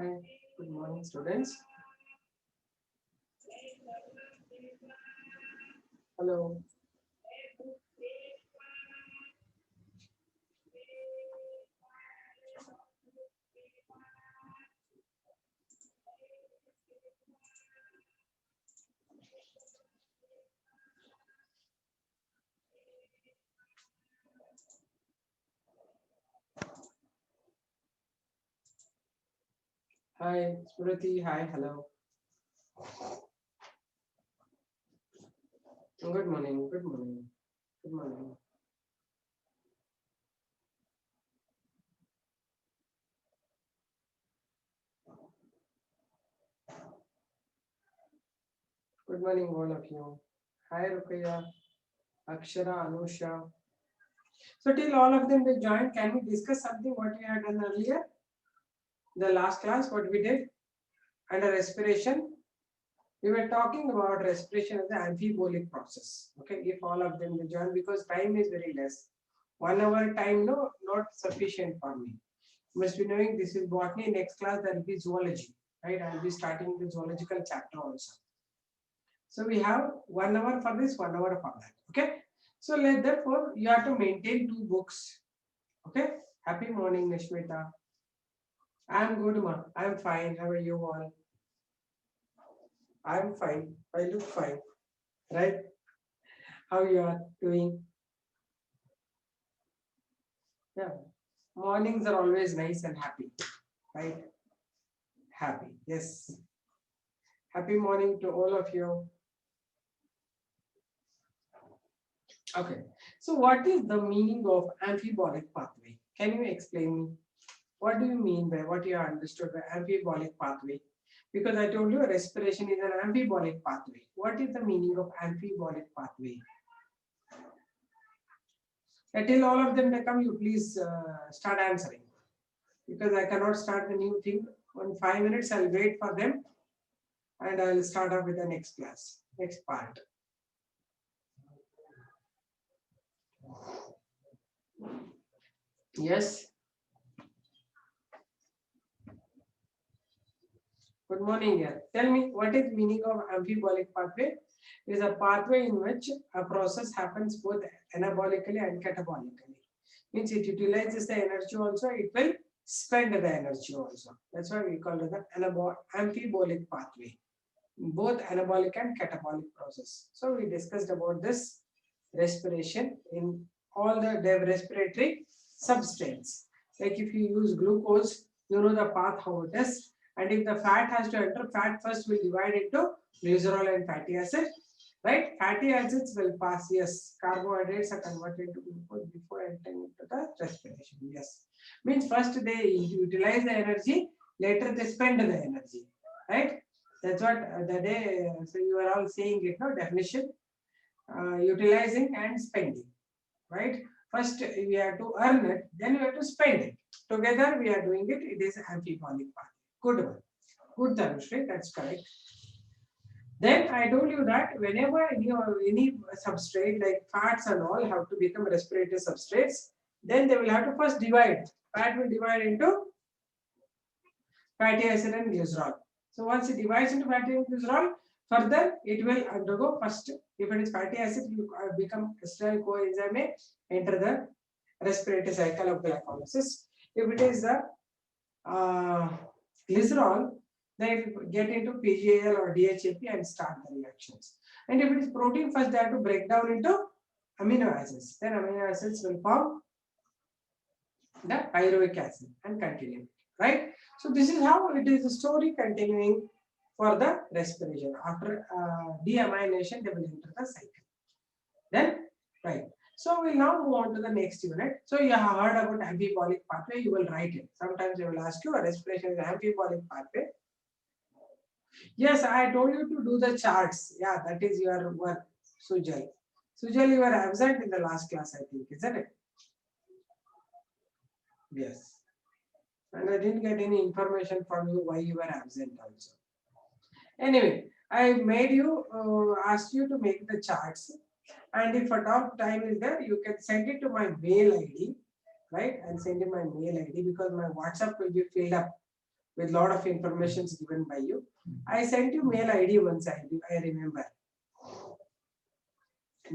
Hi, good morning, students. Hello. Hi, Smriti. Hi, hello. Good morning. Good morning. Good morning. Good morning, all of you. Hi, Rukaya, Akshara, Anusha. So, till all of them they join, can we discuss something what we had done earlier? The last class, what we did under respiration. We were talking about respiration as the amphibolic process. Okay, if all of them they join, because time is very less. 1 hour time, no, not sufficient for me. You must be knowing this is botany. Next class there will be zoology, right? I'll be starting the zoological chapter also. So we have 1 hour for this, 1 hour for that. Okay. So let therefore you have to maintain 2 books. Okay. Happy morning, Nishmita. I'm good, ma. I'm fine. How are you all? I'm fine. I look fine, right? How you are doing? Yeah. Mornings are always nice and happy, right? Happy. Yes. Happy morning to all of you. Okay. So what is the meaning of amphibolic pathway? Can you explain me? What do you mean by what you understood by amphibolic pathway? Because I told you respiration is an amphibolic pathway. What is the meaning of amphibolic pathway? Until all of them come, you please start answering. Because I cannot start the new thing. In 5 minutes, I'll wait for them and I'll start off with the next class, next part. Yes. Good morning, yeah. Tell me, what is meaning of amphibolic pathway? It is a pathway in which a process happens both anabolically and catabolically. Means it utilizes the energy also, it will spend the energy also. That's why we call it the amphibolic pathway. Both anabolic and catabolic process. So we discussed about this respiration in all the respiratory substrates. Like if you use glucose, you know the path how it is. And if the fat has to enter, fat first will divide into glycerol and fatty acid. Right? Fatty acids will pass, yes. Carbohydrates are converted to glucose before entering into the respiration. Yes. Means first they utilize the energy, later they spend the energy. Right? That's what the day, so you are all saying it, no definition, utilizing and spending, right? First we have to earn it, then we have to spend it. Together we are doing it, it is amphibolic path. Good one. Good, Tanushree, that's correct. Then I told you that whenever any substrate like fats and all have to become respiratory substrates, then they will have to first divide. Fat will divide into fatty acid and glycerol. So once it divides into fatty and glycerol, further it will undergo first. If it is fatty acid, you become acetyl coenzyme may enter the respiratory cycle of glycolysis. If it is the uh, glycerol, then it will get into PGAL or DHAP and start the reactions. And if it is protein, first they have to break down into amino acids. Then amino acids will form the pyruvic acid and continue, right? So this is how it is a story continuing for the respiration. After deamination, they will enter the cycle. Then, right. So we'll now move on to the next unit. So you have heard about amphibolic pathway, you will write it. Sometimes they will ask you a respiration is amphibolic pathway. Yes, I told you to do the charts. Yeah, that is your work, Sujal. Sujal, you were absent in the last class, I think, isn't it? Yes. And I didn't get any information from you why you were absent also. Anyway, I made you ask you to make the charts, and if at all time is there, you can send it to my mail ID, right? I'll send you my mail ID because my WhatsApp will be filled up. with lot of information given by you. I sent you mail ID once, I remember.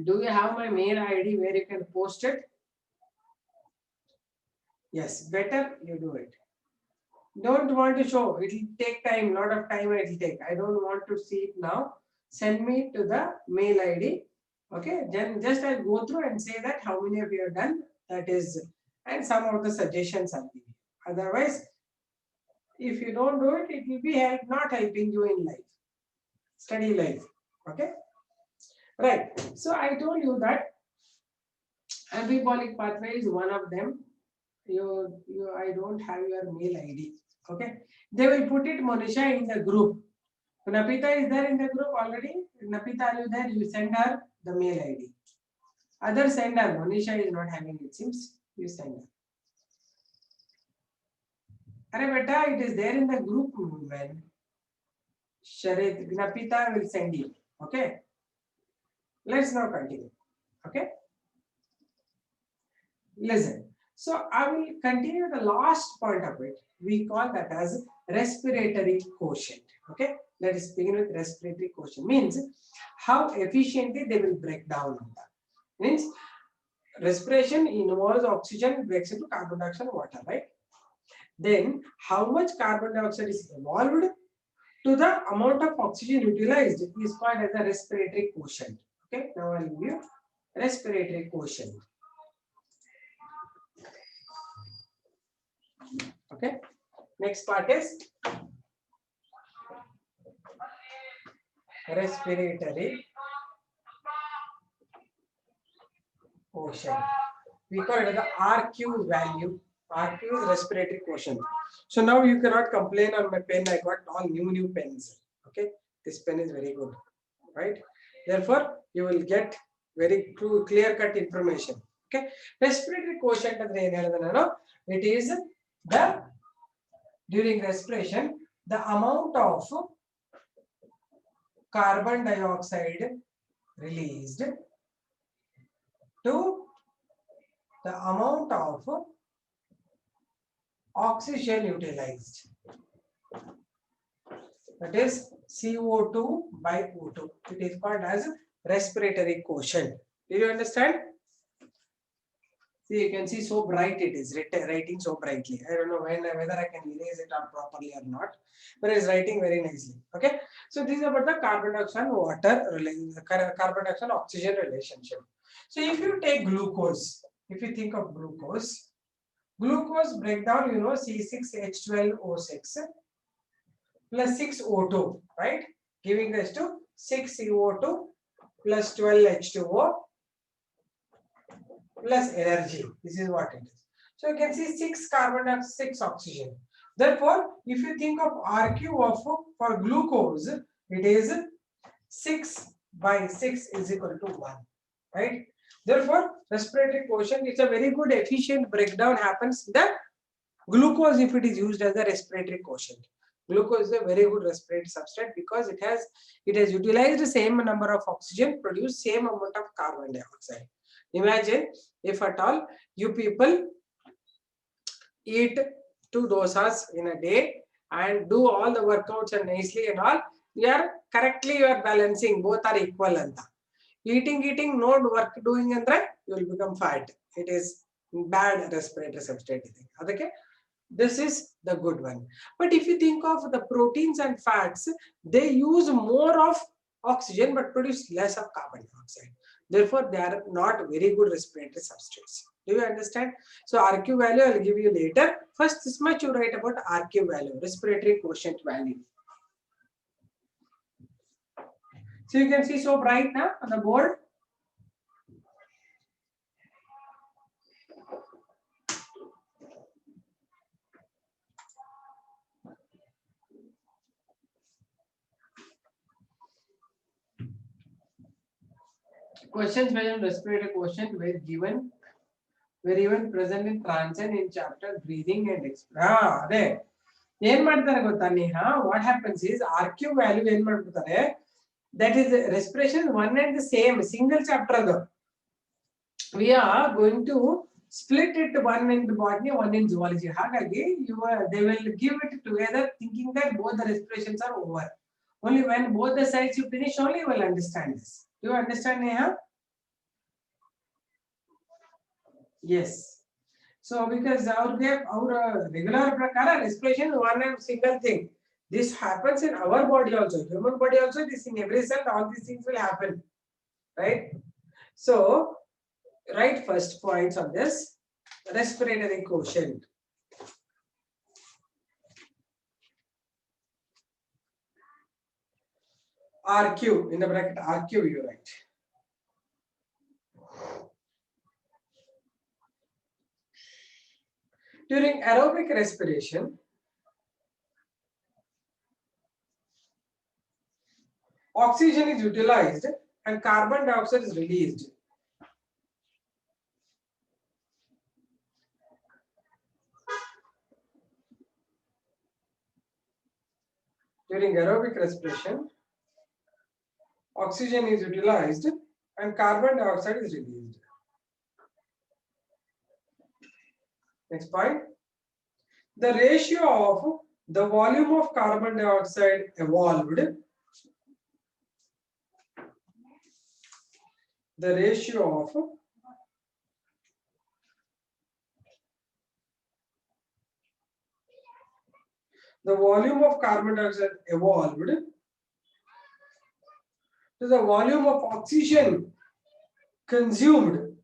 Do you have my mail ID where you can post it? Yes, better you do it. Don't want to show, it will take time, lot of time it will take. I don't want to see it now. Send me to the mail ID. Okay, then just I'll go through and say that how many of you have done, that is, and some of the suggestions I'll give you. Otherwise, if you don't do it, it will be not helping you in life, study life. Okay, right. So I told you that amphibolic pathway is one of them. I don't have your mail ID. Okay, they will put it, Monisha, in the group. Napita is there in the group already. Napita, are you there? You send her the mail ID. Other sender, Monisha is not having it, seems. You send her. Arey beta, it is there in the group, man. Sharit, Napita will send you. Okay. Let's now continue. Okay. Listen. So I will continue the last point of it. We call that as respiratory quotient. Okay. Let us begin with respiratory quotient. Means how efficiently they will break down. Means respiration involves oxygen breaks into carbon dioxide and water, right? Then how much carbon dioxide is evolved to the amount of oxygen utilized is called as a respiratory quotient. Okay, now I'll give you respiratory quotient. Okay, next part is respiratory quotient. We call it the RQ value. RQ is respiratory quotient. So now you cannot complain on my pen. I got all new pens. Okay, this pen is very good, right? Therefore, you will get very clear-cut information. Okay, respiratory quotient it is the during respiration the amount of carbon dioxide released to the amount of oxygen utilized. That is CO2 by O2. It is called as respiratory quotient. Do you understand? See, you can see so bright it is writing so brightly. I don't know whether I can erase it out properly or not, but it's writing very nicely. Okay, so this is about the carbon dioxide and water, carbon dioxide and oxygen relationship. So if you take glucose, if you think of glucose breakdown, you know, C6H12O6 plus 6O2, right? Giving rise to 6CO2 plus 12H2O plus energy. This is what it is. So you can see 6 carbon dioxide, 6 oxygen. Therefore, if you think of RQ of for glucose, it is 6 by 6 is equal to 1, right? Therefore, respiratory quotient is a very good efficient breakdown happens the glucose if it is used as a respiratory quotient. Glucose is a very good respiratory substrate because it has utilized the same number of oxygen, produced same amount of carbon dioxide. Imagine if at all you people eat 2 dosas in a day and do all the workouts and nicely and all, you are balancing, both are equal. Eating, no work doing, and you will become fat. It is bad respiratory substrate. Okay? This is the good one. But if you think of the proteins and fats, they use more of oxygen but produce less of carbon dioxide. Therefore, they are not very good respiratory substrates. Do you understand? So RQ value I will give you later. First, this much you write about RQ value, respiratory quotient value. So you can see so bright now on the board. Questions based on respiratory quotient were even present in transient in chapter breathing and expiration. What happens is RQ value that is respiration one and the same single chapter. We are going to split it one in botany, one in zoology. Hagagi, they will give it together thinking that both the respirations are over. Only when both the sides you finish, only you will understand this. Do you understand, Neha? Yes. So because our regular prakara respiration is one and single thing. This happens in our body also. Human body also, this in every cell, all these things will happen. Right? So write first points on this. Respiratory quotient. RQ, in the bracket RQ you write. During aerobic respiration, oxygen is utilized and carbon dioxide is released. During aerobic respiration, oxygen is utilized and carbon dioxide is released. Next point. The ratio of the volume of carbon dioxide evolved. The ratio of the volume of carbon dioxide evolved to the volume of oxygen consumed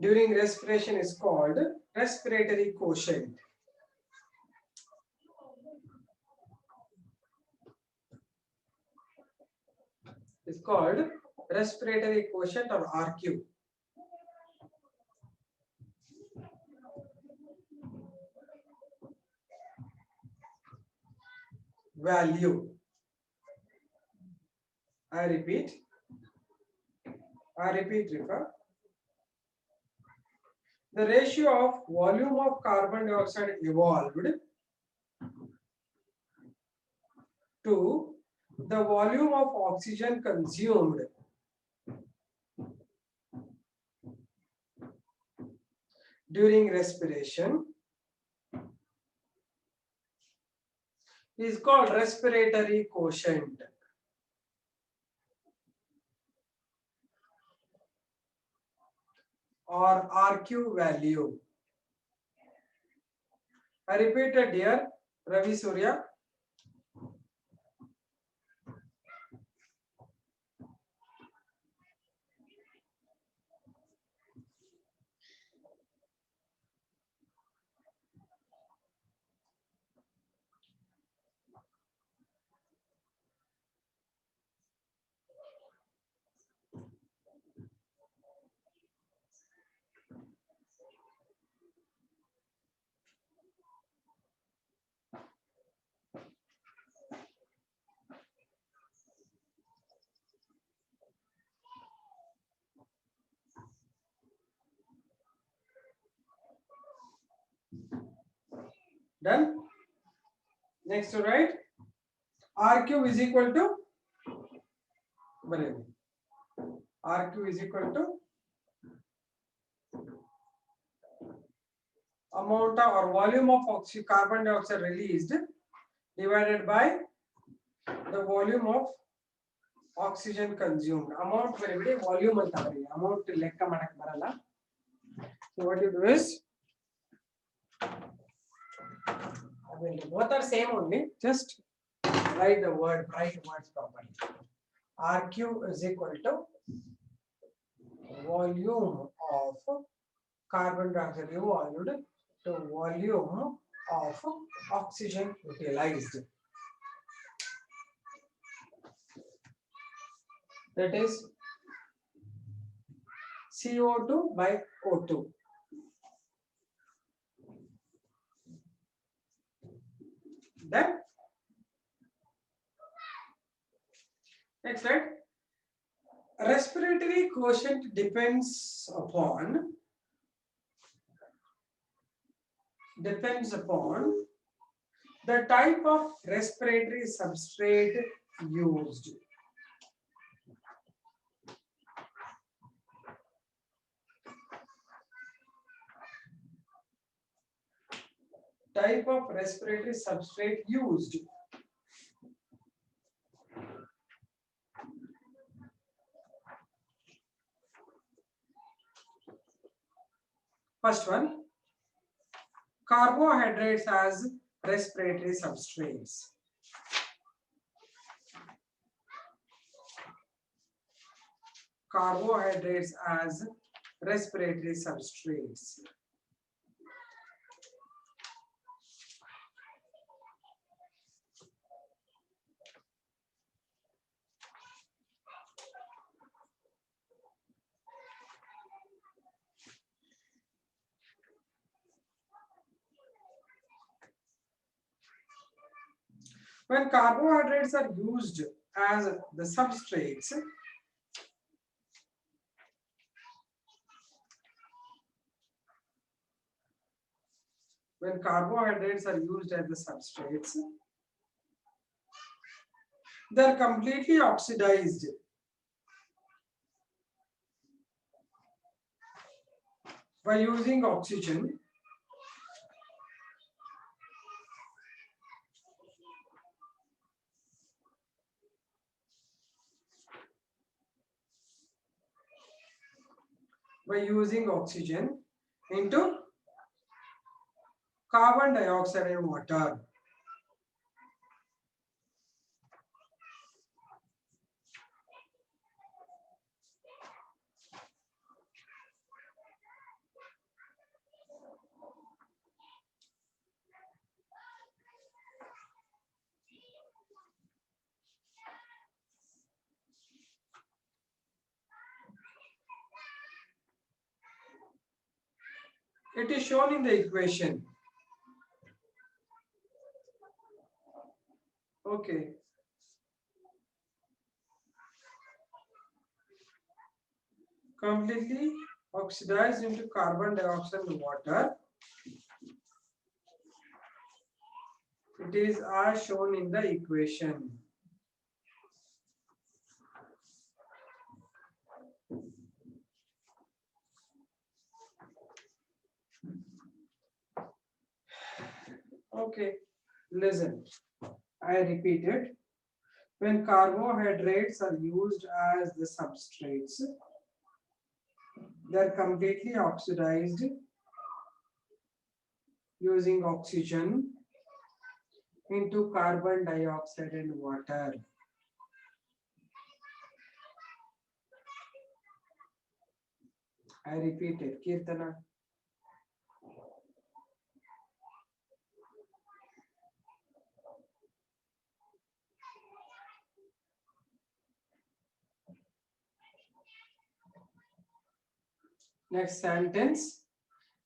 during respiration is called respiratory quotient. It's called respiratory quotient or RQ. Value. I repeat, Rika. The ratio of volume of carbon dioxide evolved to the volume of oxygen consumed during respiration is called respiratory quotient or RQ value. I repeat it, dear Ravi Surya. Done. Next to write RQ is equal to RQ is equal to amount of or volume of carbon dioxide released divided by the volume of oxygen consumed. Amount very volume amount lekka madak barala. So what you do is, both are same only. Just write the words properly. RQ is equal to volume of carbon dioxide evolved to volume of oxygen utilized. That is CO2 by O2. Then next, right? Respiratory quotient depends upon The type of respiratory substrate used. Type of respiratory substrate used. First one, carbohydrates as respiratory substrates. Carbohydrates as respiratory substrates. When carbohydrates are used as the substrates, when carbohydrates are used as the substrates, they are completely oxidized by using oxygen. By using oxygen into carbon dioxide and water. It is shown in the equation. Okay. Completely oxidized into carbon dioxide and water. It is as shown in the equation. Okay, listen. I repeat it. When carbohydrates are used as the substrates, they are completely oxidized using oxygen into carbon dioxide and water. I repeat it, Kirtana. Next sentence.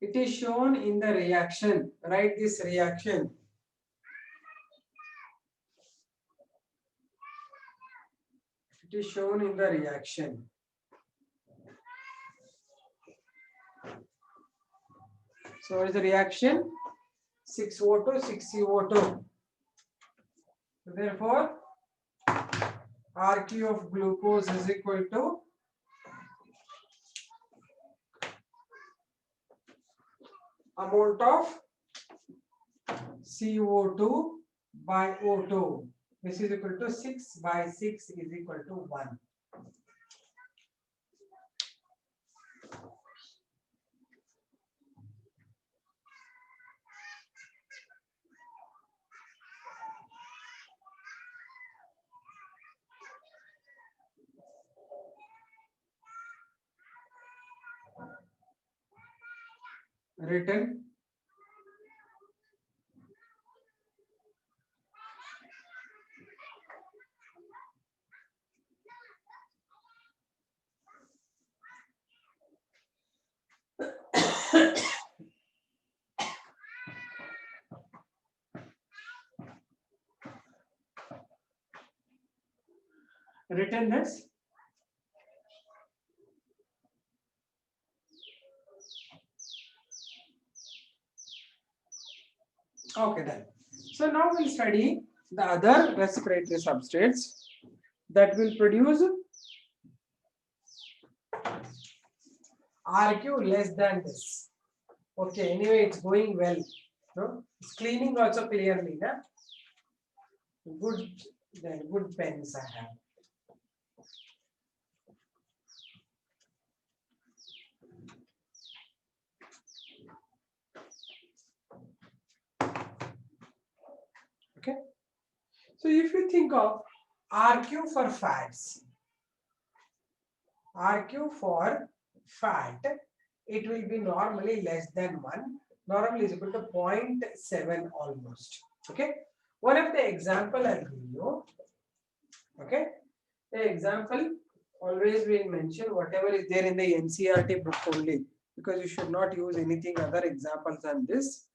It is shown in the reaction. Write this reaction. It is shown in the reaction. So what is the reaction? 6O2, 6CO2. Therefore, RQ of glucose is equal to amount of CO2 by O2. This is equal to 6 by 6 is equal to 1. Written. Written this. Okay, done. So now we'll study the other respiratory substrates that will produce RQ less than this. Okay, anyway, it's going well. No? It's cleaning also clearly. Na? Good, then good pens I have. Okay. So if you think of RQ for fats, RQ for fat, it will be normally less than 1. Normally is equal to 0.7 almost. Okay. One of the example I'll give you. Okay. The example always will mention whatever is there in the NCERT book only, because you should not use anything other examples than this.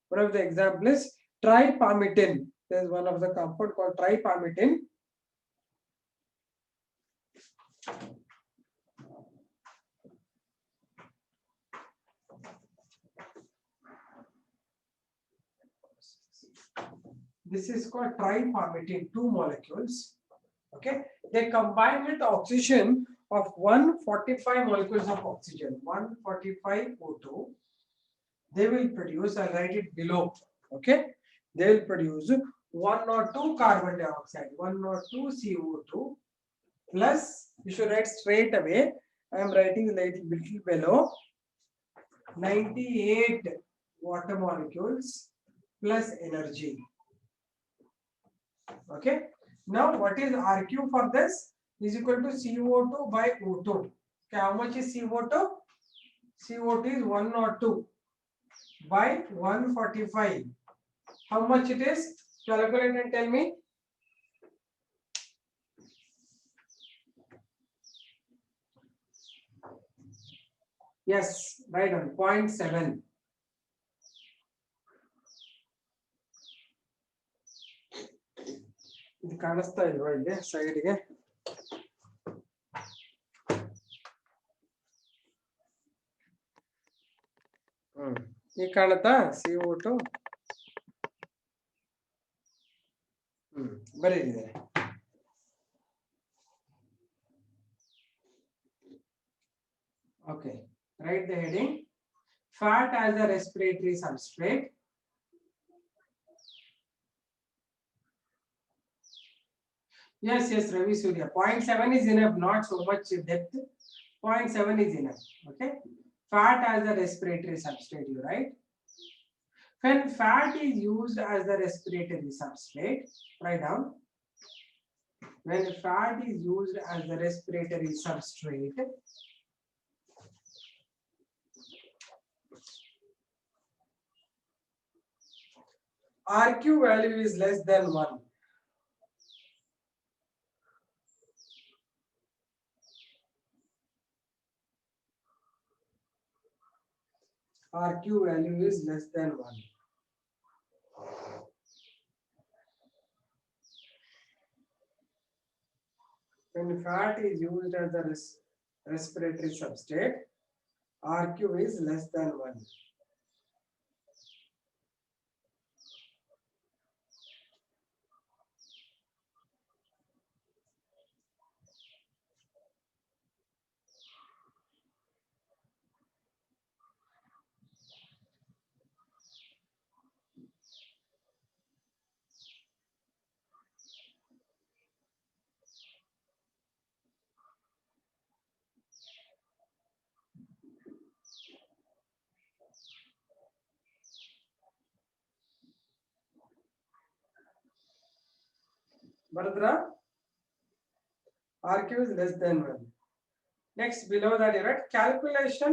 One of the examples is tripalmitin. There is one of the compound called tripalmitin. This is called tripalmitin, 2 molecules. Okay, they combine with oxygen of 145 molecules of oxygen, 145 O2. They will produce, I'll write it below. Okay, they will produce 102 carbon dioxide, 102 CO2 plus, you should write straight away. I am writing little below, 98 water molecules plus energy. Okay. Now, what is RQ for this? Is equal to CO2 by O2. Okay, how much is CO2? CO2 is 102 by 145. How much it is? Calculate and tell me. Yes, right on, 0.7. ಇದು ಕಾಣಿಸ್ತಾ ಇಲ್ವಾ ಇಲ್ಲಿ ಸೈಡ್ಗೆ ಈಗ ಕಾಣುತ್ತಾ CO2 ಬರೀತಿದ್ದಾರೆ. Okay, write the heading. Fat as a respiratory substrate. Yes, Ravi Surya. 0.7 is enough, not so much depth. 0.7 is enough. Okay. Fat as a respiratory substrate, you write. When fat is used as the respiratory substrate, write down. When fat is used as the respiratory substrate, RQ value is less than 1. RQ value is less than 1. When fat is used as the respiratory substrate, RQ is less than 1. Bharadra, RQ is less than 1. Next, below that, you write calculation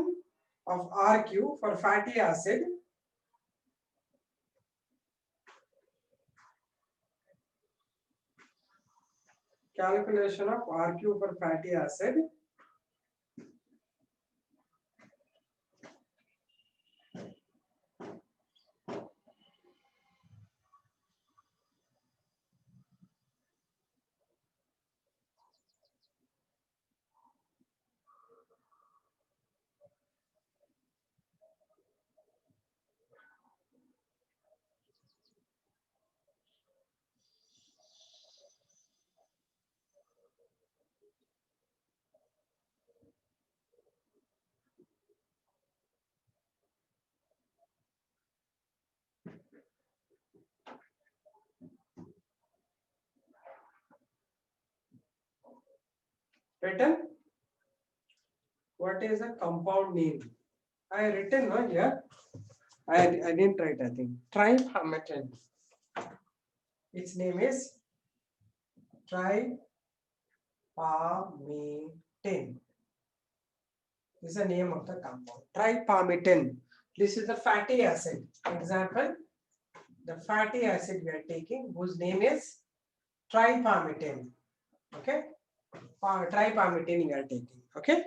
of RQ for fatty acid. Calculation of RQ for fatty acid. Written? What is a compound name? I written no here. I didn't write, I think. Tripalmitin. Its name is tripalmitin. This is the name of the compound. Tripalmitin. This is the fatty acid. Example, the fatty acid we are taking, whose name is tripalmitin. Okay? Tripalmitin we are taking. Okay?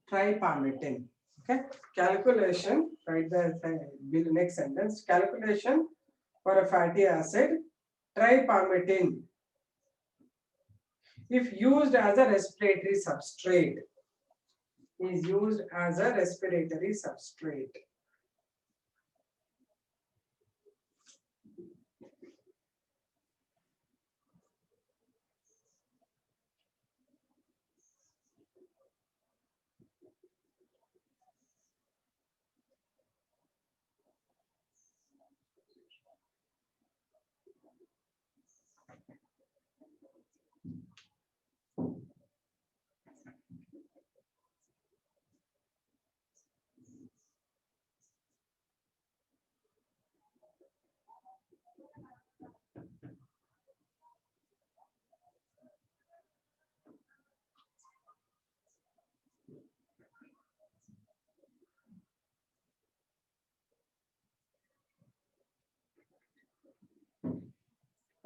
Tripalmitin. Okay? Calculation, write the next sentence. Calculation for a fatty acid, tripalmitin, if used as a respiratory substrate, is used as a respiratory substrate.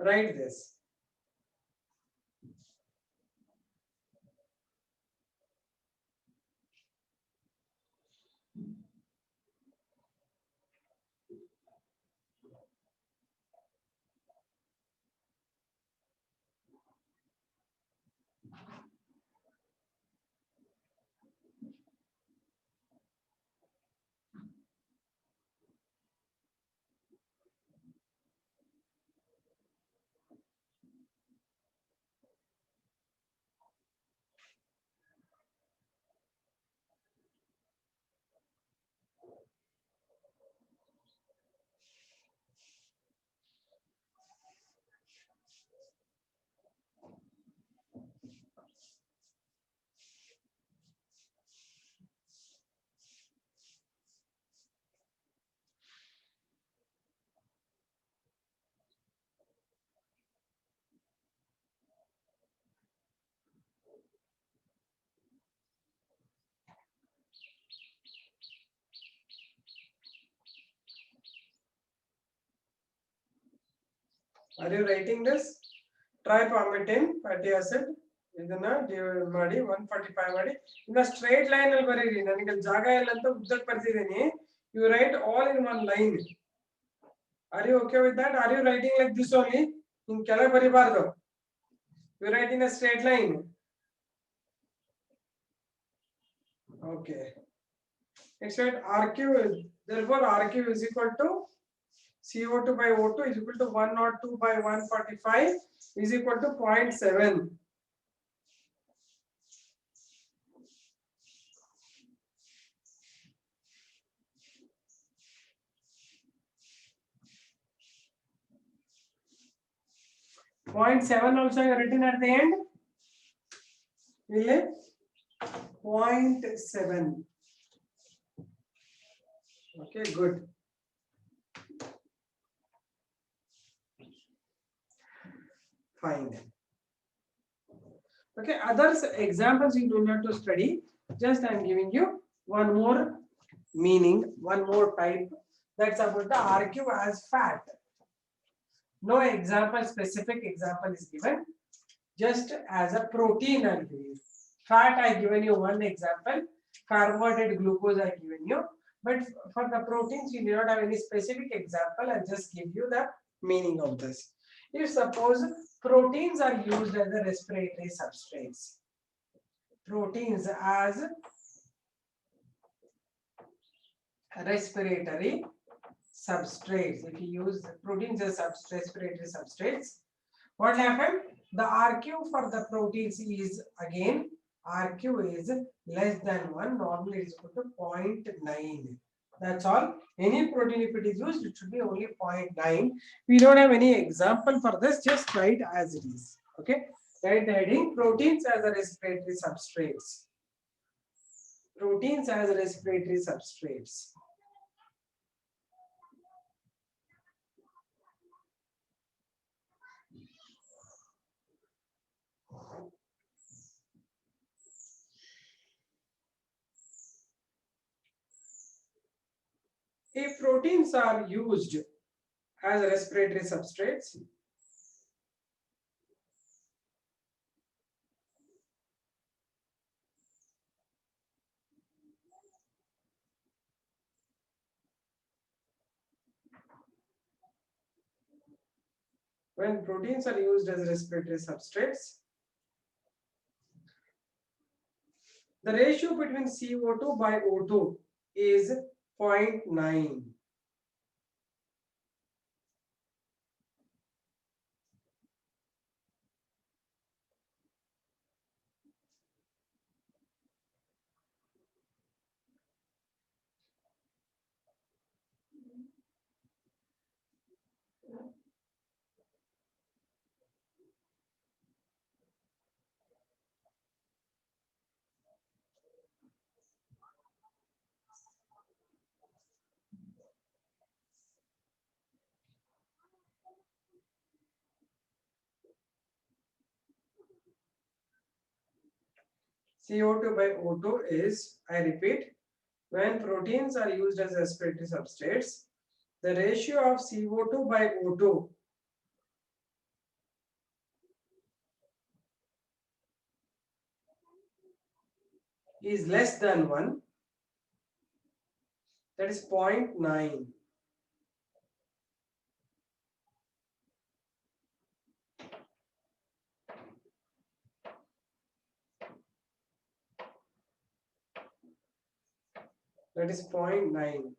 Write this. Are you writing this? Tripalmitin fatty acid ಇದನ್ನ divide ಮಾಡಿ 145 ಮಾಡಿ ಇನ್ನ straight line ಅಲ್ಲಿ ಬರೀರಿ. ನನಗೆ ಜಾಗ ಇಲ್ಲ ಅಂತ ಉದ್ದಕ್ಕೆ ಬರ್ತಿದ್ದೀನಿ. You write all in one line. Are you okay with that? Are you writing like this only? In ಕೆಳಗೆ ಬರಿಬಾರ್ದು. You write in a straight line. Okay. Next write RQ. Therefore RQ is equal to CO2 by O2 is equal to 102 by 145 is equal to 0.7. Point 7 also written at the end. Really? 0.7. Okay, good. Fine. Okay, others examples you do not to study. Just I am giving you one more meaning, one more type. That's about the RQ as fat. No example, specific example is given. Just as a protein I give you. Fat I given you one example. Carbohydrate glucose I given you. But for the proteins you do not have any specific example. I just give you the meaning of this. If suppose proteins are used as the respiratory substrates. Proteins as respiratory substrates. If you use proteins as respiratory substrates, what happened? The RQ for the proteins is again RQ is less than 1. Normally it is equal to 0.9. That's all. Any protein, if it is used, it should be only 0.9. We don't have any example for this. Just write as it is. Okay. Write the heading proteins as a respiratory substrates. Proteins as respiratory substrates. If proteins are used as respiratory substrates, when proteins are used as respiratory substrates, the ratio between CO2 by O2 is 0.9. CO2 by O2 is, I repeat, when proteins are used as respiratory substrates, the ratio of CO2 by O2 is less than 1, that is 0.9. That is 0.9.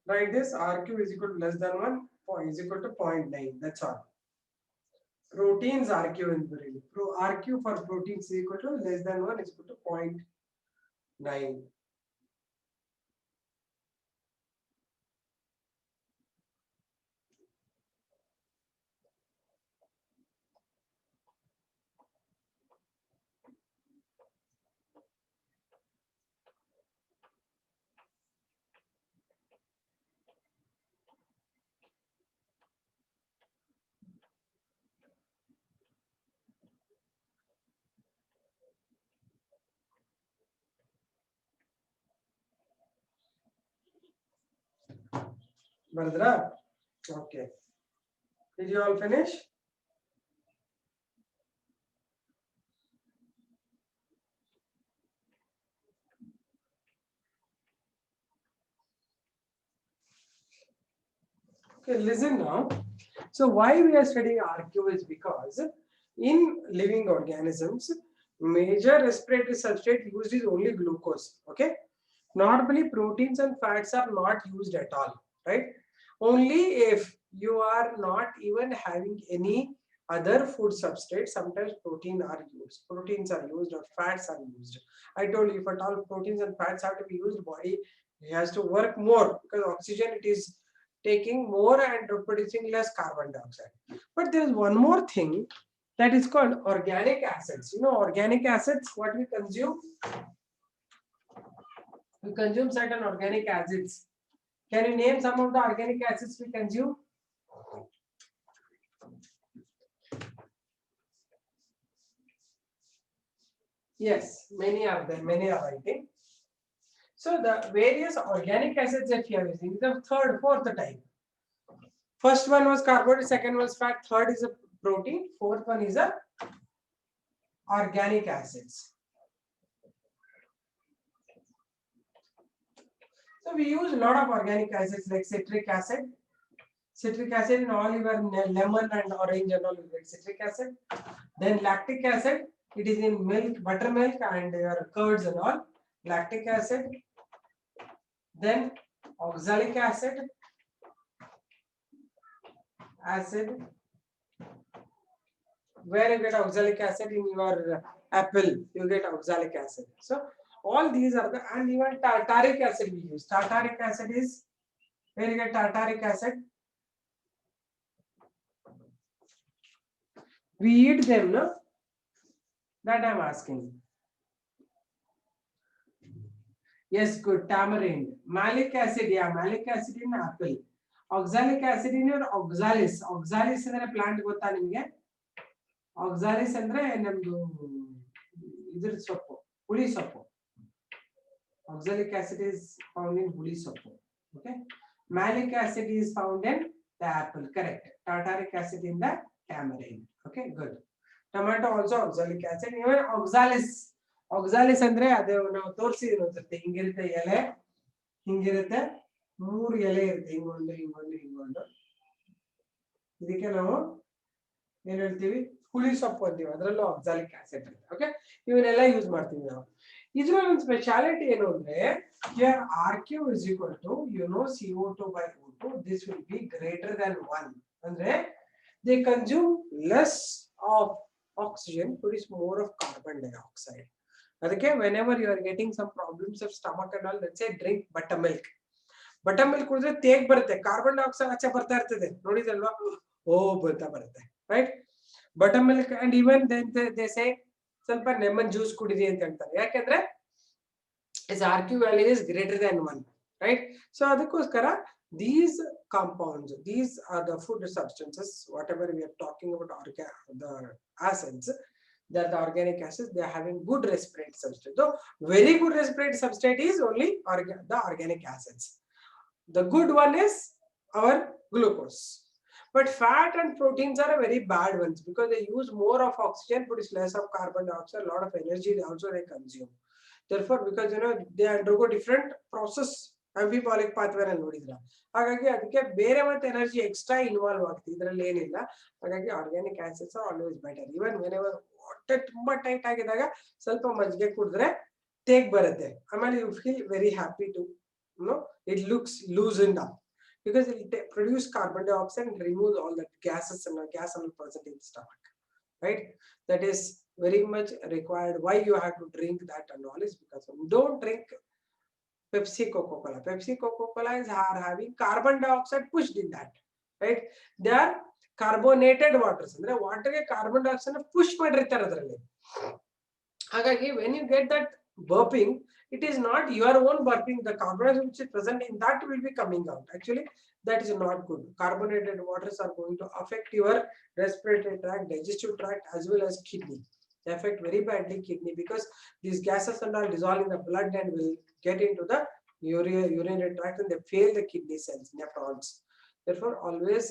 Write this RQ is equal to less than 1, is equal to 0.9. That's all. Proteins RQ in the RQ for proteins is equal to less than 1 is equal to 0.9. Bardra? Okay. Did you all finish? Okay, listen now. So why we are studying RQ is because in living organisms, major respiratory substrate used is only glucose. Okay. Normally proteins and fats are not used at all, right? Only if you are not even having any other food substrate, sometimes proteins are used or fats are used. I told you, if at all proteins and fats have to be used, body has to work more because oxygen it is taking more and producing less carbon dioxide. But there is one more thing that is called organic acids. You know organic acids, what we consume? We consume certain organic acids. Can you name some of the organic acids we consume? Yes, many of them, many are writing. So the various organic acids that you are using, the third, fourth type. First one was carbohydrate, second was fat, third is a protein, fourth one is a organic acids. So we use a lot of organic acids like citric acid. Citric acid in all your lemon and orange and all you get citric acid. Then lactic acid, it is in milk, buttermilk and your curds and all. Lactic acid. Then oxalic acid. Where you get oxalic acid in your apple, you get oxalic acid. So all these are the, and even tartaric acid we use. Tartaric acid is where you get tartaric acid. We eat them, no? That I am asking. Yes, good. Tamarind. Malic acid, yeah, malic acid in apple. Oxalic acid in your oxalis. Oxalis is a plant. Oxalis ಅಂದ್ರೆ ನಮ್ದು ಇದ್ರ ಸೊಪ್ಪು, ಹುಳಿ ಸೊಪ್ಪು. Oxalic acid is found in ಹುಳಿ ಸೊಪ್ಪು. Okay. Malic acid is found in the apple. Correct. Tartaric acid in the tamarind. Okay, good. Tomato also oxalic acid. Even oxalis. Oxalis ಅಂದ್ರೆ ಅದು ನಾವು ತೋರಿಸಿದೀವಿ ಅನ್ಸುತ್ತೆ. ಹಿಂಗಿರುತ್ತೆ ಎಲೆ, ಹಿಂಗಿರುತ್ತೆ, 3 ಎಲೆ ಇರುತ್ತೆ, ಹಿಂಗೊಂಡು. ಇದಕ್ಕೆ ನಾವು ಏನ್ ಹೇಳ್ತೀವಿ, ಹುಳಿ ಸೊಪ್ಪು ಅಂತೀವಿ. ಅದರಲ್ಲೂ ಆಕ್ಸಾಲಿಕ್ ಆಸಿಡ್ ಇರುತ್ತೆ. ಓಕೆ, ಇವನ್ನೆಲ್ಲ ಯೂಸ್ ಮಾಡ್ತೀವಿ ನಾವು. ಇದ್ರಲ್ಲಿ ಒಂದು ಸ್ಪೆಷಾಲಿಟಿ ಏನು ಅಂದ್ರೆ, here RQ is equal to CO2 by O2. This will be greater than 1. ಅಂದ್ರೆ they consume less of oxygen, produce more of carbon dioxide. ಅದಕ್ಕೆ whenever you are getting some problems of stomach and all, let's say drink buttermilk. Buttermilk ಕುಡಿದ್ರೆ ತೇಗ್ ಬರುತ್ತೆ, carbon dioxide ಆಚೆ ಬರ್ತಾ ಇರ್ತದೆ, ನೋಡಿದಲ್ವಾ? ಬರ್ತಾ ಬರುತ್ತೆ, right? Buttermilk, and even then they say ಸ್ವಲ್ಪ ಲೆಮನ್ ಜ್ಯೂಸ್ ಕುಡಿರಿ ಅಂತ ಹೇಳ್ತಾರೆ. ಯಾಕೆಂದ್ರೆ its RQ value is greater than 1, right? So ಅದಕ್ಕೋಸ್ಕರ these compounds, these are the food substances, whatever we are talking about, the acids, that the organic acids, they are having good respiratory substrate. So very good respiratory substrate is only the organic acids. The good one is our glucose. But fat and proteins are a very bad ones because they use more of oxygen, produce less of carbon dioxide, a lot of energy also they consume. Therefore, because they undergo different process, amphipolic pathway and nodidra. ಹಾಗಾಗಿ ಅದಕ್ಕೆ ಬೇರೆ ಮತ್ತೆ energy extra involve ಆಗ್ತದೆ, ಇದರಲ್ಲಿ ಏನಿಲ್ಲ. ಹಾಗಾಗಿ organic acids are always better. Even whenever ಹೊಟ್ಟೆ ತುಂಬಾ ಟೈಟ್ ಆಗಿದಾಗ ಸ್ವಲ್ಪ ಮಜ್ಜಿಗೆ ಕುಡಿದ್ರೆ ತೇಗ್ ಬರುತ್ತೆ. ಆಮೇಲೆ you feel very happy to it looks loosened up because it will produce carbon dioxide and remove all that gases and gas present in the stomach, right? That is very much required. Why you have to drink that and all is because don't drink Pepsi, Coca-Cola. Pepsi, Coca-Cola are having carbon dioxide pushed in that, right? They are carbonated waters. ಅಂದ್ರೆ water ಗೆ carbon dioxide push ಮಾಡಿರ್ತಾರೆ ಅದರಲ್ಲಿ. ಹಾಗಾಗಿ when you get that burping, it is not your own burping. The carbon dioxide which is present in that will be coming out. Actually, that is not good. Carbonated waters are going to affect your respiratory tract, digestive tract, as well as kidney. They affect very badly kidney because these gases and all dissolve in the blood and will get into the urinary tract and they fail the kidney cells, nephrons. Therefore, always,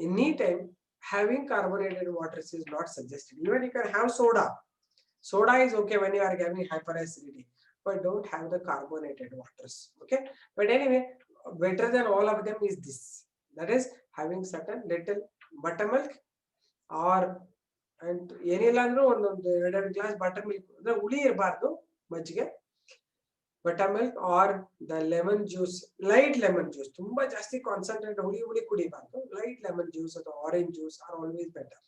anytime, having carbonated waters is not suggested. Even you can have soda. Soda is okay when you are having hyperacidity, but don't have the carbonated waters. Okay, but anyway, better than all of them is this, that is having certain little buttermilk or and ಏನಿಲ್ಲ ಅಂದ್ರೂ ಒಂದೊಂದು 2 glass buttermilk ಅಂದ್ರೆ ಹುಳಿ ಇರಬಾರ್ದು ಮಜ್ಜಿಗೆ, buttermilk or the lemon juice, light lemon juice, ತುಂಬಾ ಜಾಸ್ತಿ concentrate ಹುಳಿ ಕುಡಿಬಾರ್ದು. Light lemon juice or orange juice are always better,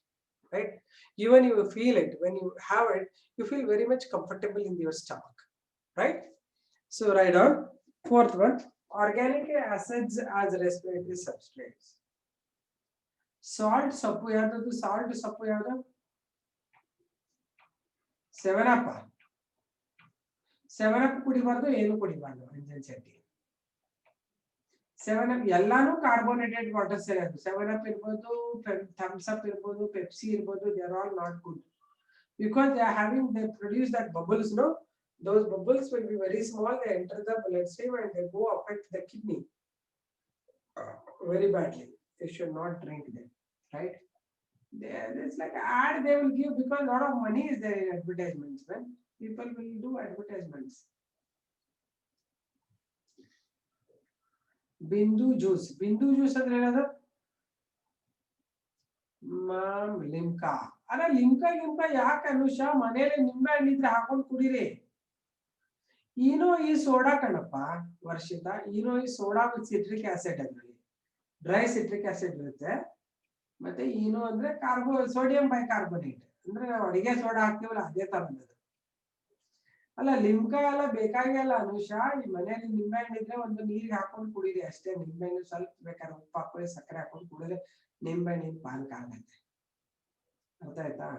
right? Even you feel it when you have it, you feel very much comfortable in your stomach, right? So write down fourth one, organic acids as respiratory substrates. Salt ಸೊಪ್ಪು ಯಾವುದು? Salt ಸೊಪ್ಪು ಯಾವುದು? 7up. 7up ಕುಡಿಬಾರ್ದು, ಏನು ಕುಡಿಬಾರ್ದು. Anjan Shetty 7up ಎಲ್ಲಾನು carbonated waters ಇರೋದು. 7up ಇರ್ಬೋದು, thumbs up ಇರ್ಬೋದು, Pepsi ಇರ್ಬೋದು, they are all not good because they produce that bubbles, no? Those bubbles will be very small, they enter the bloodstream and they go affect the kidney very badly. You should not drink them, right? It's like ad they will give because a lot of money is there in advertisements. When people will do advertisements. Bindu juice ಅಂದ್ರೆ ಏನದು? Ma'am Limca ಅಲ್ಲ ಲಿಮ್ಕಾ ಲಿಮ್ಕಾ ಯಾಕೆ ಅನುಷಾ ಮನೇಲಿ ನಿಂಬೆ ಹಣ್ಣಿದ್ರೆ ಹಾಕೊಂಡು ಕುಡೀರಿ Eno ಈ soda ಕಣಪ್ಪ ವರ್ಷಿತ ಈನೋ ಈ ಸೋಡಾ ವಿತ್ ಸಿಟ್ರಿಕ್ ಆಸಿಡ್ ಅದ್ರಲ್ಲಿ ಡ್ರೈ ಸಿಟ್ರಿಕ್ ಆಸಿಡ್ ಇರುತ್ತೆ ಮತ್ತೆ ಈನೋ ಅಂದ್ರೆ ಸೋಡಿಯಂ ಬೈಕಾರ್ಬೋನೇಟ್ ಅಂದ್ರೆ ನಾವು ಅಡಿಗೆ ಸೋಡಾ ಹಾಕ್ತೀವಲ್ಲ ಅದೇ ತರದ್ದು ಅಲ್ಲ ಲಿಮ್ಕಾ ಎಲ್ಲ ಬೇಕಾಗಿಲ್ಲ ಅನುಷಾ ಈ ಮನೆಯಲ್ಲಿ ನಿಂಬೆಹಣ್ಣು ಇದ್ರೆ ಒಂದು ನೀರಿಗೆ ಹಾಕೊಂಡು ಕುಡೀರಿ ಅಷ್ಟೇ ನಿಂಬೆಹಣ್ಣು ಸ್ವಲ್ಪ ಬೇಕಾದ್ರೆ ಉಪ್ಪು ಹಾಕೊಳ್ಳಿ ಸಕ್ಕರೆ ಹಾಕೊಂಡು ಕುಡಿದ್ರೆ ನಿಂಬೆಹಣ್ಣಿನ ಪಾನಕ ಆಗತ್ತೆ ಅರ್ಥ ಆಯ್ತಾ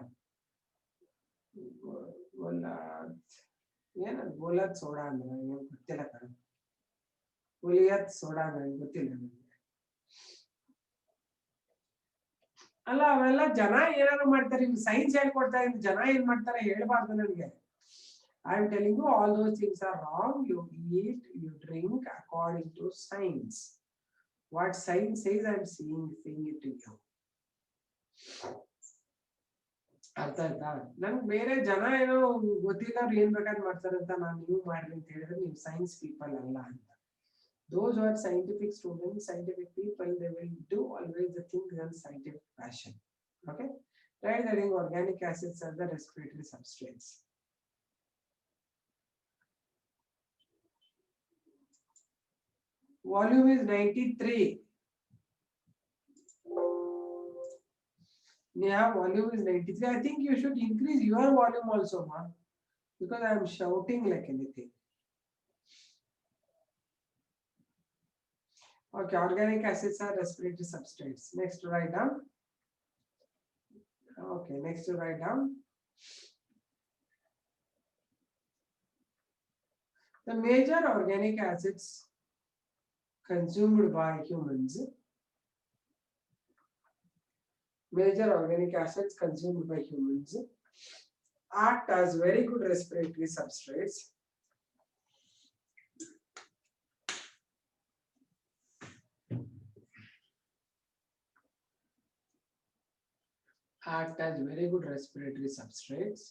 ಏನದು ಗೋಲತ್ ಸೋಡಾ ಅಂದ್ರೆ ಏನು ಗೊತ್ತಿಲ್ಲ ಕಣ ಗುಲಿಯತ್ ಸೋಡಾ ಅಂದ್ರೆ ಗೊತ್ತಿಲ್ಲ ನನಗೆ ಅಲ್ಲ ಅವೆಲ್ಲ ಜನ ಏನಾದ್ರು ಮಾಡ್ತಾರೆ ಸೈನ್ಸ್ ಹೇಳ್ಕೊಡ್ತಾ ಇದ್ರು ಜನ ಏನ್ ಮಾಡ್ತಾರೆ ಹೇಳ್ಬಾರ್ದು ನನಗೆ I am telling you all those things are wrong. You eat, you drink according to science. What science says, I am saying it to you. ಅರ್ಥ ಆಯ್ತಾ ನಂಗೆ ಬೇರೆ ಜನ ಏನೋ ಗೊತ್ತಿದ್ದವ್ರು ಏನ್ ಬೇಕಾದ್ ಮಾಡ್ತಾರೆ ಅಂತ ನಾನು ನೀವು ಮಾಡ್ರಿ ಅಂತ ಹೇಳಿದ್ರೆ ನೀವು ಸೈನ್ಸ್ ಪೀಪಲ್ ಅಲ್ಲ ಅಂತ those who are scientific students, scientific people, they will do always the things in scientific fashion. Okay, right? I think organic acids are the respiratory substrates. Volume is 93. Yeah, volume is 93. I think you should increase your volume also, ma, because I am shouting like anything. Okay, organic acids are respiratory substrates. Next to write down. Okay, next to write down. The major organic acids consumed by humans. Major organic acids consumed by humans act as very good respiratory substrates. Act as very good respiratory substrates.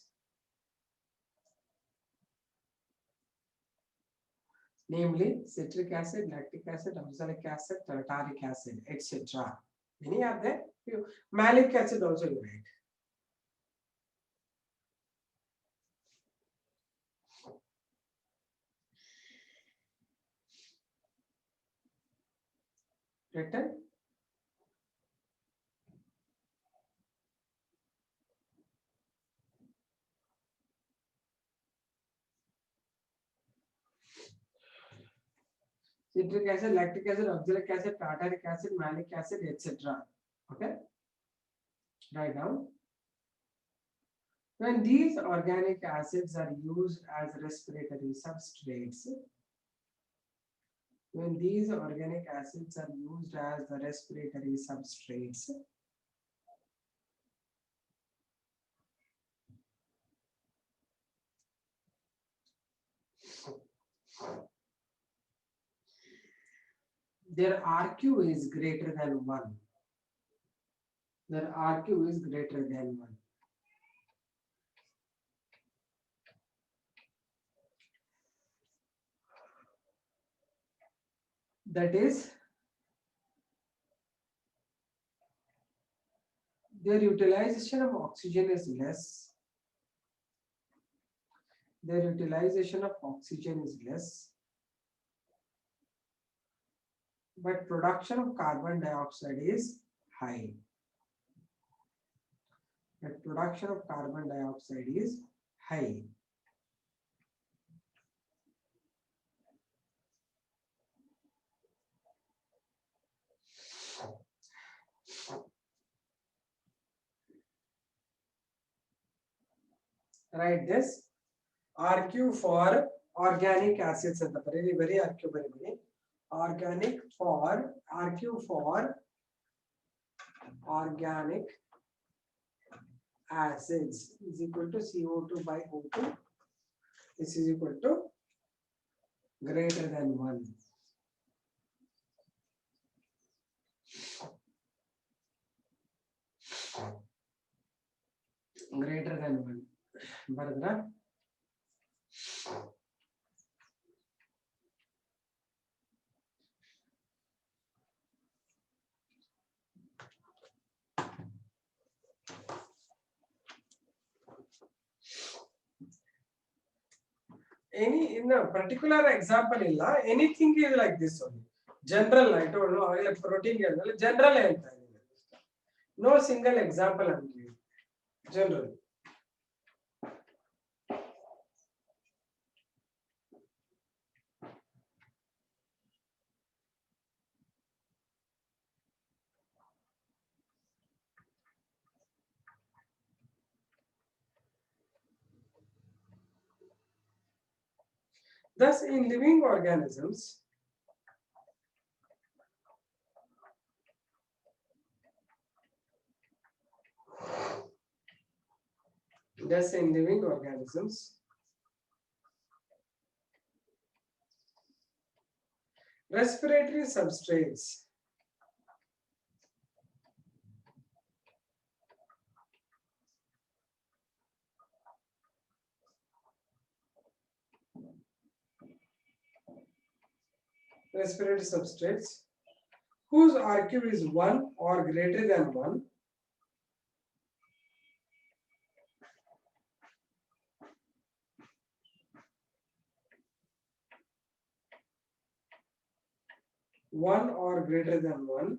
Namely, citric acid, lactic acid, oxalic acid, tartaric acid, etc. Many are there. Malic acid also you write. Written. Citric acid, lactic acid, oxalic acid, tartaric acid, malic acid, etc. Okay. Write down. When these organic acids are used as respiratory substrates, when these organic acids are used as the respiratory substrates, their RQ is greater than 1. Their RQ is greater than 1. That is, their utilization of oxygen is less. Their utilization of oxygen is less, but production of carbon dioxide is high. But production of carbon dioxide is high. Write this. RQ for organic acids at the very RQ very organic for RQ for organic acids is equal to CO2 by O2. This is equal to greater than 1. Greater than 1. Bharadra. any in a particular example illa, anything is like this only. General, I told you, like protein general ಹೇಳ್ತಾ ಇದ್ದೀನಿ. No single example I'm giving. General. Thus, in living organisms, respiratory substrates whose RQ is 1 or greater than 1 1 or greater than 1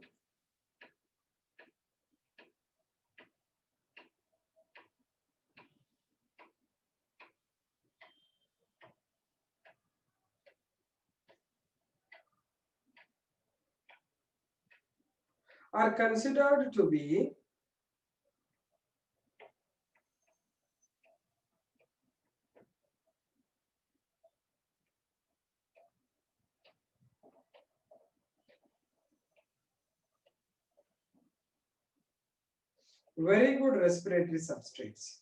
are considered to be very good respiratory substrates.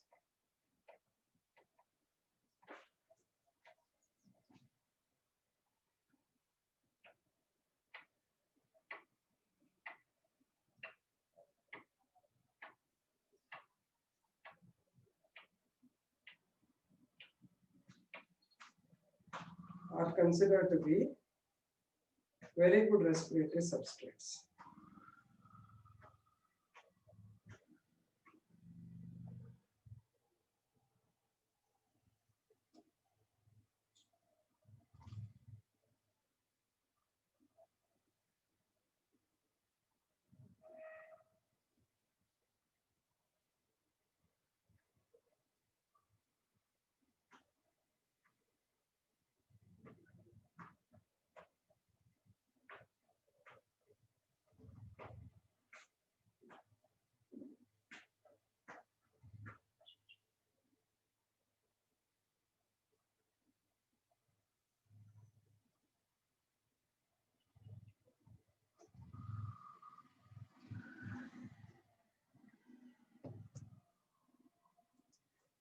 Are considered to be very good respiratory substrates.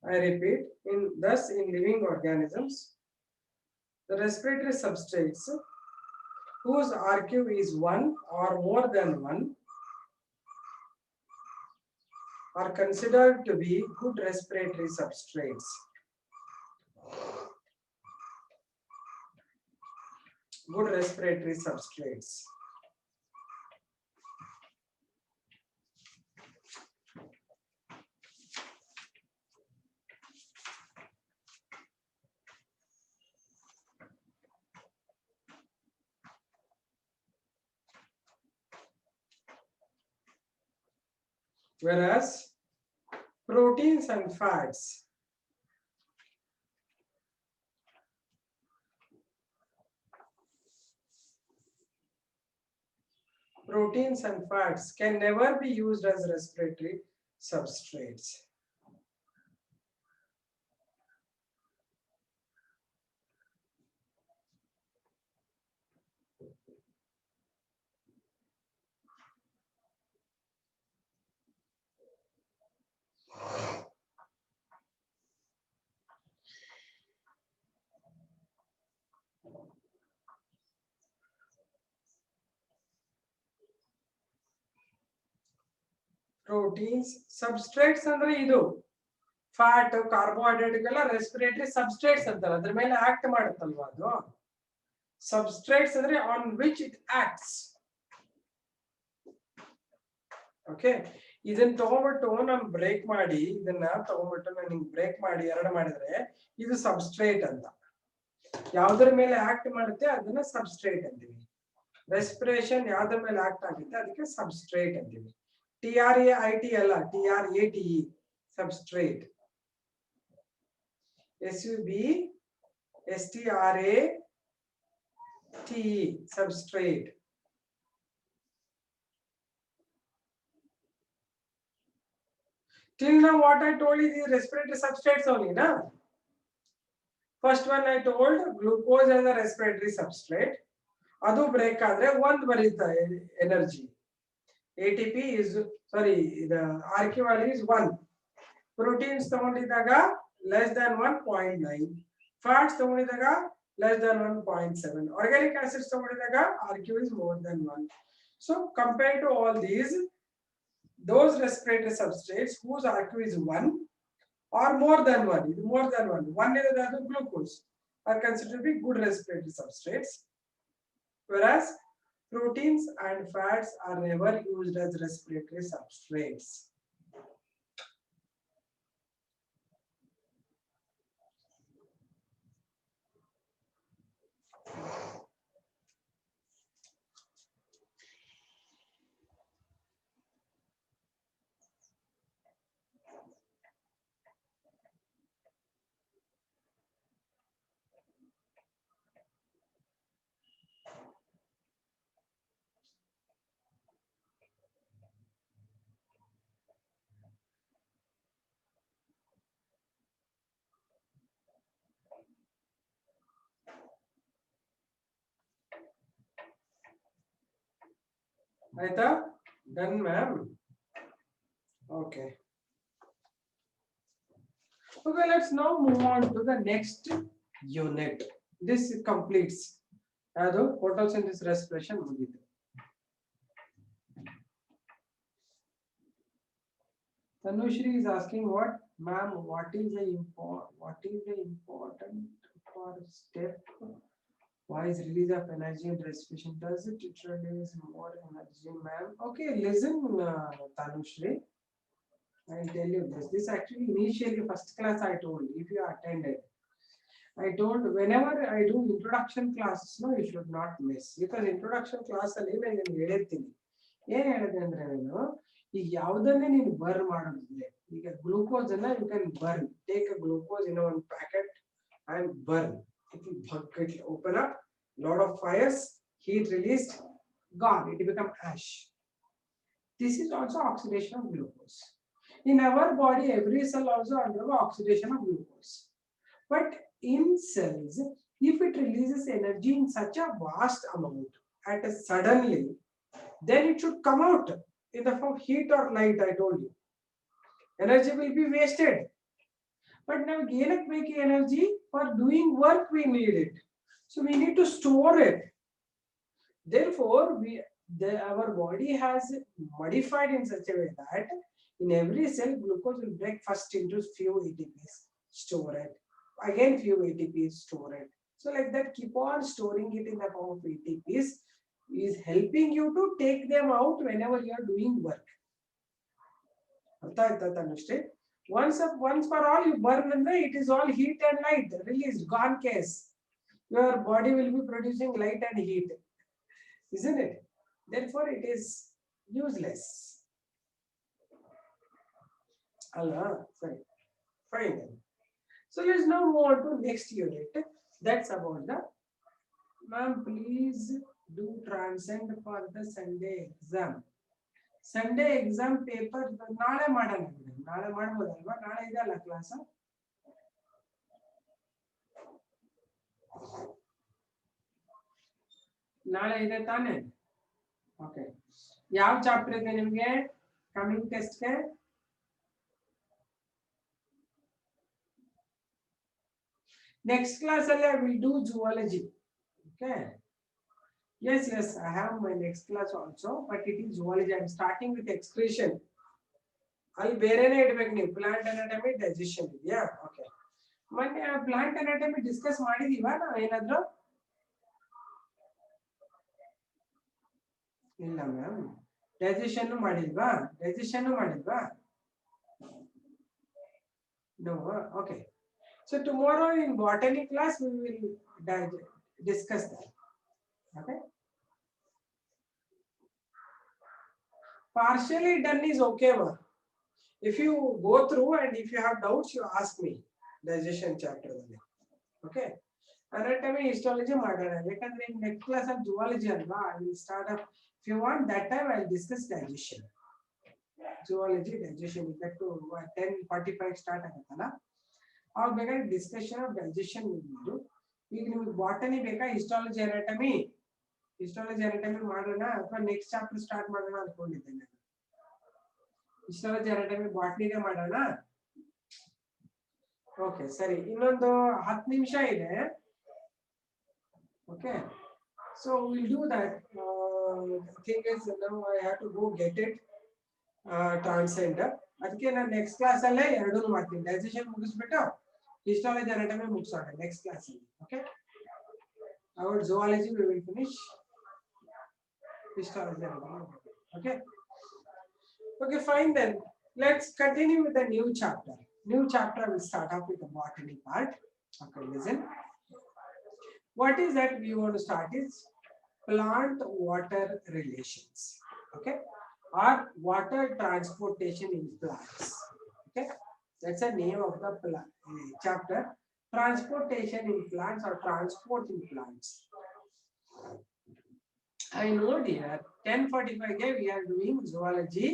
I repeat, thus in living organisms, the respiratory substrates whose RQ is 1 or more than 1 are considered to be good respiratory substrates. Good respiratory substrates. Whereas proteins and fats can never be used as respiratory substrates. Proteins, substrates ಅಂದ್ರೆ ಇದು fat carbohydrate ಗೆಲ್ಲ respiratory substrates ಅಂತಾರೆ, ಅದ್ರ ಮೇಲೆ act ಮಾಡುತ್ತಲ್ವಾ ಅದು. Substrates ಅಂದ್ರೆ on which it acts. Okay, ಇದನ್ನ ತಗೊಂಡ್ಬಿಟ್ಟು ನಾನು ಬ್ರೇಕ್ ಮಾಡಿ, ಇದನ್ನ ತಗೊಂಡ್ಬಿಟ್ಟು ನಾನು ಹಿಂಗ್ ಬ್ರೇಕ್ ಮಾಡಿ ಎರಡು ಮಾಡಿದ್ರೆ ಇದು ಸಬ್ಸ್ಟ್ರೇಟ್ ಅಂತ. ಯಾವ್ದ್ರ ಮೇಲೆ ಆಕ್ಟ್ ಮಾಡುತ್ತೆ ಅದನ್ನ ಸಬ್ಸ್ಟ್ರೇಟ್ ಅಂತೀವಿ. ರೆಸ್ಪಿರೇಷನ್ ಯಾವ್ದ್ರ ಮೇಲೆ ಆಕ್ಟ್ ಆಗುತ್ತೆ ಅದಕ್ಕೆ ಸಬ್ಸ್ಟ್ರೇಟ್ ಅಂತೀವಿ. TRAIT ಅಲ್ಲ, TRATE substrate. SUBSTRATE substrate. Till now what I told you is respiratory substrates only, na? First one I told glucose as a respiratory substrate. Adu break adre one barita energy. ATP is, sorry, the RQ value is 1. Proteins ತಗೊಂಡಿದ್ದಾಗ less than 1.9. Fats ತಗೊಂಡಿದ್ದಾಗ less than 1.7. Organic acids ತಗೊಂಡಿದ್ದಾಗ RQ is more than 1. So compared to all these, those respiratory substrates whose RQ is 1 or more than 1, more than 1, 1 is the glucose, are considered to be good respiratory substrates, whereas proteins and fats are never used as respiratory substrates. Aita? Done, ma'am. Okay. Okay, let's now move on to the next unit. This completes photosynthesis respiration. Tanushri is asking, what, ma'am, what is the important for step? Why is release of energy in respiration? Does it release more energy, ma'am? Okay, listen, Tanushri. I'll tell you this. This actually initially first class I told, if you attended. I told whenever I do introduction classes, no, you should not miss. Because introduction class ಅಲ್ಲಿ ನಾನು ಹೇಳ್ತೀನಿ. ಏನು ಹೇಳಿದೆ ಅಂದ್ರೆ ನಾನು ಈಗ ಯಾವುದನ್ನೇ ನೀನು burn ಮಾಡೋದಿದ್ರೆ ಈಗ ಗ್ಲೂಕೋಸ್ ಅನ್ನ you can burn. Take a glucose in one packet and burn. It will bucket, open up, lot of fires, heat released, gone. It become ash. This is also oxidation of glucose. In our body, every cell also undergo oxidation of glucose. But in cells, if it releases energy in such a vast amount at a suddenly, then it should come out in the form of heat or light. I told you, energy will be wasted. But now gain make energy for doing work, we need it. So we need to store it. Therefore, our body has modified in such a way that in every cell, glucose will break first into few ATPs, store it. Again, few ATPs, store it. So like that, keep on storing it in the form of ATPs is helping you to take them out whenever you are doing work. Understand? Once for all you burn, it is all heat and light released, gone case. Your body will be producing light and heat, isn't it? Therefore, it is useless. Allah, sorry. Fine. So let's now move on to next unit. That's about the, ma'am, please do transcend for the Sunday exam. Sunday exam paper ನಾಳೆ ಮಾಡೋಣ. ನಾಳೆ ಮಾಡಬಹುದಲ್ವಾ? ನಾಳೆ ಇದೆ ಅಲ್ಲ class? ನಾಳೆ ಇದೆ ತಾನೆ? Okay. ಯಾವ ಚಾಪ್ಟರ್ ಇದೆ ನಿಮಗೆ coming ಟೆಸ್ಟ್ಗೆ? Next class I will do zoology. Okay. Yes, I have my next class also, but it is zoology. I am starting with excretion. I'll ಬೇರೆನೇ ಇಡಬೇಕು ನೀವು. Plant anatomy, digestion. Yeah, okay. ಮೊನ್ನೆ plant anatomy discuss ಮಾಡಿದೀವಾ ನಾವು ಏನಾದರೂ? ಇಲ್ಲ ma'am. digestion ಮಾಡಿಲ್ವಾ? No, okay. So tomorrow in botany class we will discuss that. Okay. Partially done is okay, ma. If you go through and if you have doubts, you ask me. Digestion chapter. Okay. Anatomy, histology, ಮಾಡೋಣ ಯಾಕಂದ್ರೆ next class of zoology ಅಲ್ವಾ I will start up. If you want that time I will discuss digestion. Zoology, digestion that to 10:45 start ಆಗುತ್ತಲ್ಲ ಆಗ ಬೇಕಾದ್ರೆ discussion of digestion ಇದ್ದು ಈಗ ನಿಮಗೆ botany ಬೇಕಾ ಹಿಸ್ಟಾಲಜಿ ಅನಾಟಮಿ ಮಾಡೋಣ ಅಥವಾ ನೆಕ್ಸ್ಟ್ ಚಾಪ್ಟರ್ ಸ್ಟಾರ್ಟ್ ಮಾಡೋಣ ಅನ್ಕೊಂಡಿದ್ದೆ ನಾನು ಹಿಸ್ಟಾಲಜಿ ಅನಾಟಮಿ ಬಾಟನಿಗೆ ಮಾಡೋಣ ಓಕೆ ಸರಿ ಇನ್ನೊಂದು 10 ನಿಮಿಷ ಇದೆ okay so we'll do that thing is now I have to go get it transcender ಅದಕ್ಕೆ ನಾನು ನೆಕ್ಸ್ಟ್ ಕ್ಲಾಸ್ ಅಲ್ಲೇ ಎರಡನ್ನೂ ಮಾಡ್ತೀನಿ ಡೈಜೆಷನ್ ಮುಗಿಸ್ಬಿಟ್ಟು ಹಿಸ್ಟಾಲಜಿ ಅನಾಟಮಿ ಮುಗಿಸೋಣ ನೆಕ್ಸ್ಟ್ ಕ್ಲಾಸ್ ಅಲ್ಲಿ okay our zoology we will finish histology anatomy okay okay fine then let's continue with the new chapter will start off with the botany part okay listen. What is that we want to start is plant water relations, okay, or water transportation in plants, okay, that's the name of the chapter, transportation in plants or transport in plants. I know dear 10:45 day we are doing zoology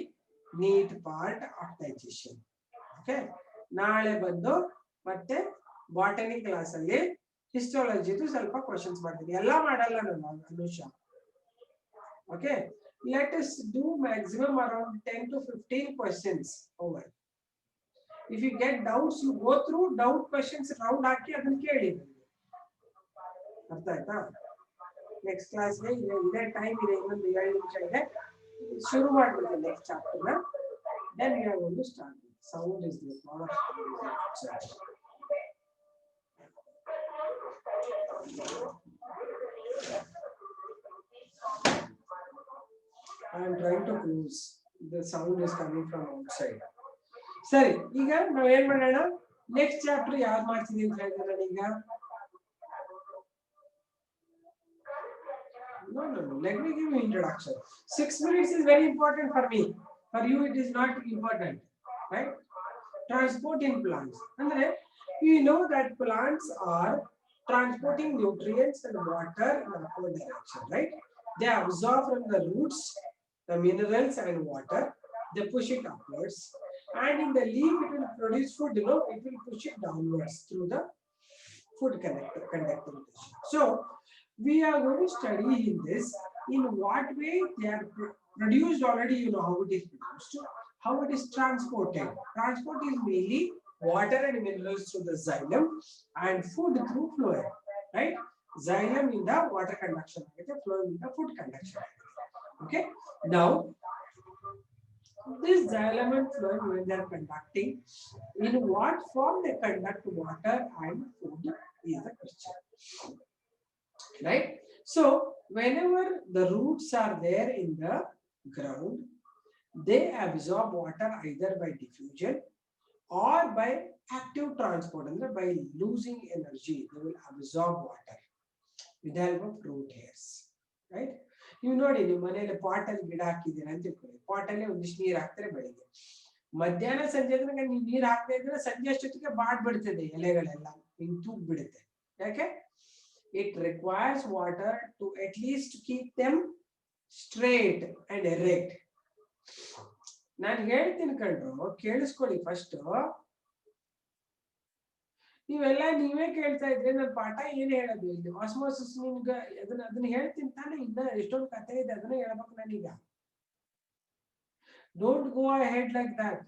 neat part of digestion, okay, ನಾಳೆ ಬಂದು ಮತ್ತೆ botany class ಅಲ್ಲಿ histology ಸ್ವಲ್ಪ questions ಮಾಡ್ತೀನಿ ಎಲ್ಲ ಮಾಡಲ್ಲ ನಾನು Anusha okay let us do maximum around 10 to 15 questions over if you get doubts you go through doubt questions round ಹಾಕಿ ಅದನ್ನ ಕೇಳಿ ಅರ್ಥ ಆಯ್ತಾ ನೆಕ್ಸ್ಟ್ ಕ್ಲಾಸ್ ಗೆ ಇದೇ ಟೈಮ್ ಇದೆ ಇನ್ನೊಂದು 7 ನಿಮಿಷ ಇದೆ ಶುರು ಮಾಡ್ಬಿಡಿ ನೆಕ್ಸ್ಟ್ ಚಾಪ್ಟರ್ ನ then we are going to start sound is this lot of I am trying to close. The sound is coming from outside. ಸರಿ ಈಗ ನಾವು ಏನು ಮಾಡೋಣ ನೆಕ್ಸ್ಟ್ ಚಾಪ್ಟರ್ ಯಾರು ಮಾಡ್ತೀನಿ ಅಂತ ಹೇಳಿದ್ರೆ ನಾನು ಈಗ no let me give you introduction 6 minutes is very important for me for you it is not important right transport in plants andre we know that plants are transporting nutrients and water in upward direction, right? They absorb from the roots the minerals and water, they push it upwards, and in the leaf it will produce food, you know, it will push it downwards through the food conducting tissue. So we are going to study in this in what way they are produced already, you know how it is produced, how it is transported. Transport is mainly water and minerals through the xylem and food through phloem, right? Xylem in the water conduction, phloem in the food conduction. Okay, now this xylem and phloem when they are conducting, in what form they conduct water and food is the question, right? So whenever the roots are there in the ground, they absorb water either by diffusion or by active transport, and by losing energy they will absorb water with the help of root hairs, right? You ನೋಡಿ ನಿಮ್ಮ ಮನೆಯಲ್ಲಿ pot ಅಲ್ಲಿ ಗಿಡ ಹಾಕಿದ್ದೀರಾ ಅಂತ ತಿಳ್ಕೊಳ್ಳಿ, pot ಅಲ್ಲಿ ಒಂದಿಷ್ಟು ನೀರು ಹಾಕ್ತಾರೆ ಬೆಳಿಗ್ಗೆ, ಮಧ್ಯಾಹ್ನ ಸಂಜೆ ತನಕ ನೀವು ನೀರು ಹಾಕ್ತಾ ಇದ್ರೆ ಸಂಜೆ ಅಷ್ಟೊತ್ತಿಗೆ ಬಾಡ್ ಬಿಡ್ತದೆ ಎಲೆಗಳೆಲ್ಲ ಹಿಂಗ್ ತೂಗ್ ಬಿಡುತ್ತೆ. ಯಾಕೆ? It requires water to at least keep them straight and erect. ನಾನು ಹೇಳ್ತೀನಿ ಕಣ್ರು, ಕೇಳಿಸ್ಕೊಳ್ಳಿ ಫಸ್ಟ್. ನೀವೆಲ್ಲ ನೀವೇ ಕೇಳ್ತಾ ಇದ್ರೆ ನನ್ನ ಪಾಠ ಏನು ಹೇಳೋದು ಇಲ್ಲಿ? ಆಸ್ಮೋಸಿಸ್ ನಿಮ್ಗೆ ಅದನ್ನ ಹೇಳ್ತೀನಿ ತಾನೆ, ಇನ್ನ ಎಷ್ಟೊಂದು ಕಥೆ ಇದೆ, ಅದನ್ನ ಹೇಳ್ಬೇಕು ನಾನೀಗ. Don't go ahead like that.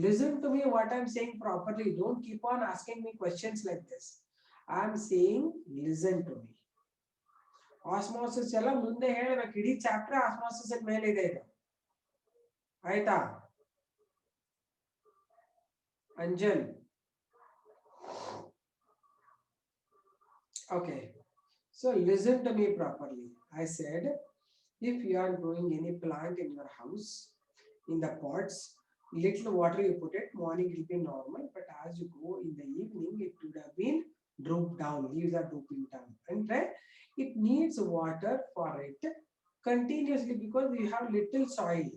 Listen to me what I'm saying properly. Don't keep on asking me questions like this. I'm saying listen to me. Osmosis ಎಲ್ಲ ಮುಂದೆ ಹೇಳ್ಬೇಕು, ಇಡೀ ಚಾಪ್ಟರ್ ಆಸ್ಮೋಸಿಸ್ ಮೇಲೆ ಇದೆ ಇದು, ಆಯ್ತಾ? ಅಂಜಲ್, okay, so listen to me properly. I said if you are growing any plant in your house in the pots, little water you put it, morning it will be normal, but as you go in the evening, it would have been drooped down, leaves are drooping down. And then it needs water for it continuously because you have little soil.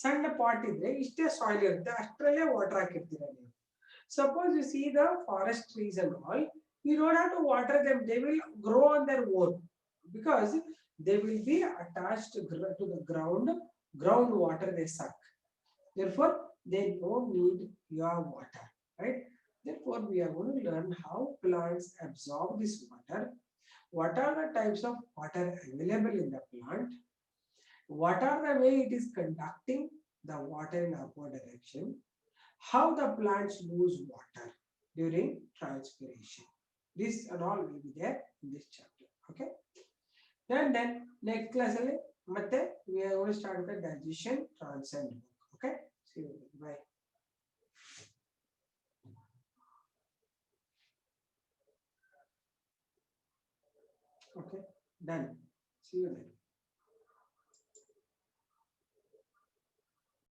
ಸಣ್ಣ pot ಇದ್ರೆ ಇಷ್ಟೇ soil ಇರುತ್ತೆ ಅಷ್ಟರಲ್ಲೇ water ಹಾಕಿರ್ತೀರ ನೀವು suppose you see the forest trees and all you don't have to water them they will grow on their own because they will be attached to the groundwater they suck. Therefore, they don't need your water, right? Therefore, we are going to learn how plants absorb this water. What are the types of water available in the plant? What are the way it is conducting the water in upward direction? How the plants lose water during transpiration. This and all will be there in this chapter. Okay. Then next class we are going to start with the digestion transcend book. Okay. See you. Bye. Okay. Done. See you then.